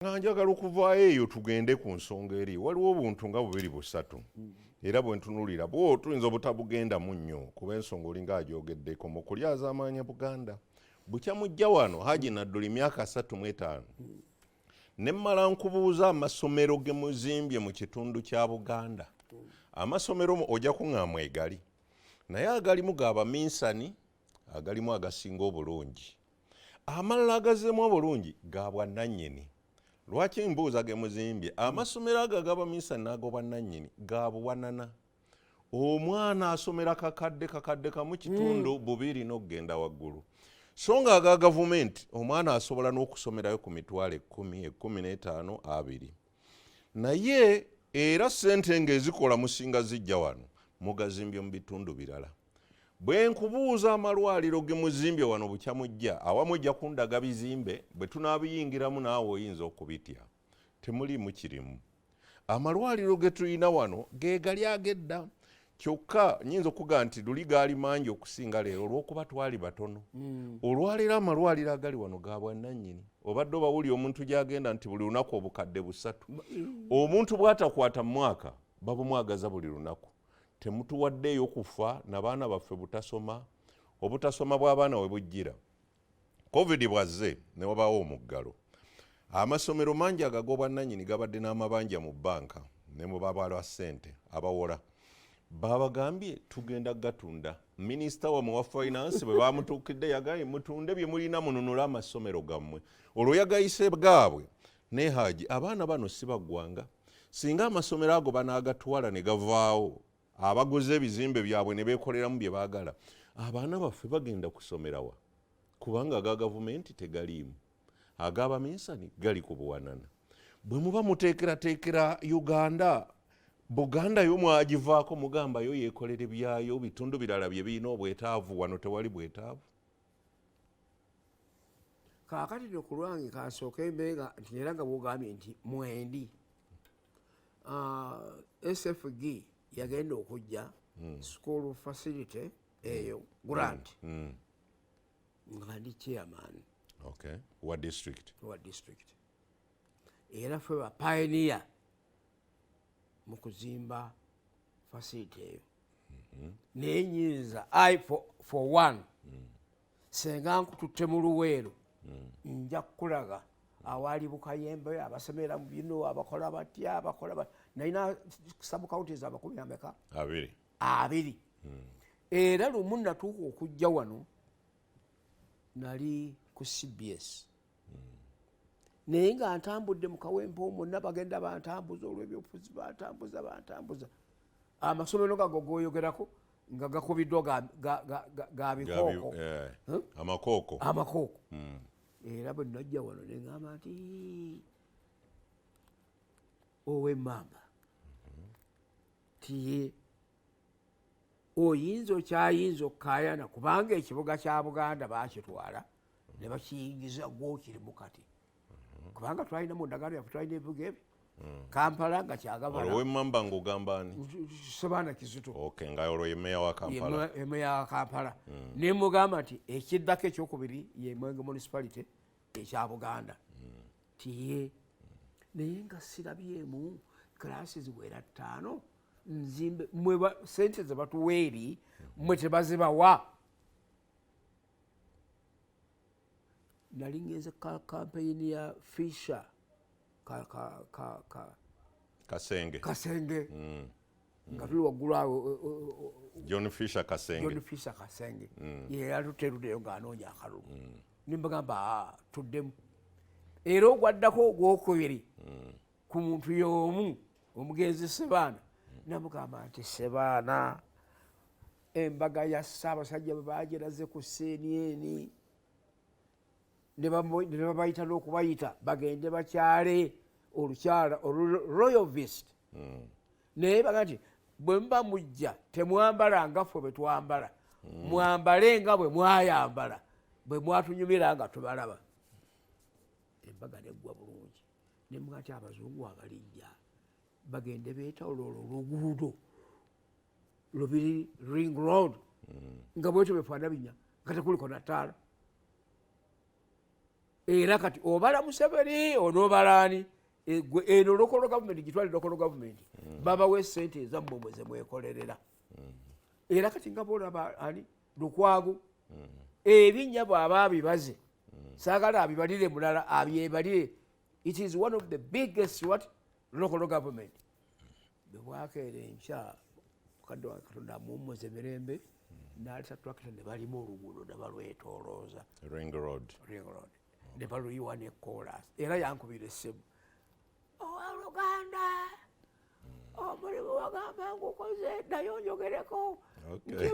nga njagala okuvaayo eyo tugende ku nsonga eri waliwo obuntu nga bubiri busatu era bwe ntunulira bwo tuyinza obutabugendamu nnyo kuba ensonga olinga agyogeddeko mu kulyaza amaanya Buganda bukya mujja wano Hajji Nadduli myaka 35 ne mmala nkubuuza amasomero ge muzimbye mu kitundu kya Buganda amasomero ojja kuŋŋamu egali naye agalimu g'abaminsani agalimu agasinga obulungi amalala agazeemu obulungi ga bwannannyini lwaki mbuuza ge muzimbye amasomero ago ag'abaminsani n'ag'obwannannyini ga buwanana omwana asomera kakadde kamu kitundu bubiri n'okugenda waggulu so nga aga gavumenti omwana asobola n'okusomerayo ku mitwalo 10, 15, 20 naye era ssente ng'ezikola musinga zijja wano mugazimbye mu bitundu birala bwe nkubuuza amalwaliro ge muzimbye wano bukya mujja awamu ojja kundaga bizimbe bwe tunaabiyingiramu naawe oyinza okubitya temuliimu kirimu amalwaliro ge tulina wano ge gali ag'edda kyokka nnyinza okugaa nti luli gaali mangi okusinga leero olw'okuba twali batono olwaleero amalwaliro agali wano ga bwannannyini obadde obawulira omuntu gy'agenda nti buli lunaku obukadde 3 omuntu bw'atakwata mu mwaka babumwagaza buli lunaku temutuwaddeeyo kufa n'abaana baffe butasoma obutasoma bw'abaana we bujjira covid bwazze ne wabaawo omuggalo amasomero mangi agag'obwannannyini gabadde n'amabanja mu bbanka ne mu babalwa ssente abawola babagambye tugenda gatunda minisita wamwe wa finance bwe bamutuukidde yagaye mutunde bye mulina mununula amasomero gammwe olwo yagayise gaabwe ne Hajji abaana bano si baggwanga singa amasomero ago banaagatwala ne gavaawo abaguze ebizimbe byabwe ne beekoleramu bye baagala abaana baffe bagenda kusomerawa kubanga aga gavumenti tegaliimu ag'abaminsani gali ku buwanana bwe muba muteekerateekera Uganda Buganda yo mwagivaako mugamba yo yeekolere byayo bitundu birala bye birina obwetaavu wano tewali bwetaavu kaakati no ku lwange kansooka embeega nti era nga bwogambye nti mwendi SFG yagenda okujja school facility eyo grant nga ndi chairman wa district era ffe ba pioneer mu kuzimba facility eyo naye nyinza for one senga nkututte mu luweero nja kukulaga awali bukayembe abasomera mu bino abakola batya nalina sub counties amakumi ameka 2 era lumu natuuka okujja wano nali ku CBS naye nga ntambudde mu kawempe omwo nabagenda bantambuza olw'ebyobufuzi bantambuza amasomero gago goyogerako nga gakubiddwa ga bikooko amakooko era bwe najja wano neŋŋamba nti ow'emmamba tiye oyinza okyayinza okukaayana kubanga ekibuga kya Buganda bakitwala ne bakiyingiza gwokiri mukati kubanga twalina mu ndagaano yaffe twalina ebibuga ebyo Kampala nga kyagavana ow'emmamba ng'ogamba ani Sebaana Kizito nga olwo ye meya wa Kampala meya wa Kampala ne mugamba nti ekiddako ekyokubiri ye Mwenge municipality ekya Buganda tiye naye nga sirabyemu classes ziwera 5 nzimbe mwe sente ze batuweeri mwe tebazibawa nali ngenze kampeyini ya Fisher Kasenge nga tuli waggulu awo John Fisher Kasenge ye yatuteruddeyo ng'anoonya akalulu nimbagamba tuddemu era ogwaddako ogwokubiri ku muntu y'omu omugenzi Sebaana namugamba nti Sebaana embaga ya Ssaabasajja bwe baageraze ku CNN ne babayita n'okubayita bagende bakyale olukyala Royal Vist naye baga nti bwe muba mujja temwambala nga ffe bwe twambala mwambale nga bwe mwayambala bwe mwatunyumira nga tubalaba embaga neggwa bulungi nemuga ti abazungu abalijja bagende beeta olwo oluguudo lubiri ring road nga bwetyo befaana binya nga tekuliko nataala era kati obala Museveni onoobalaani eno lokolo gavumenti gitwali lokolo gavumenti babawe sente ezammwe mwe zemwekolerera era kati nga boolaba ani Lukwago ebinnya bw'aba abibaze saagala abibalire mulala abyebalire. It is one of the biggest local government. Bwebwakeera enkya mukadde wa Katonda amuwummuze mirembe n'aleta tractor ne balimu oluguudo ne balwetoolooza Ring Road ne baluyiwa ne kolas era yankubira essimu Oluganda omulimu wagamba ngukoze nayo njogereko okay.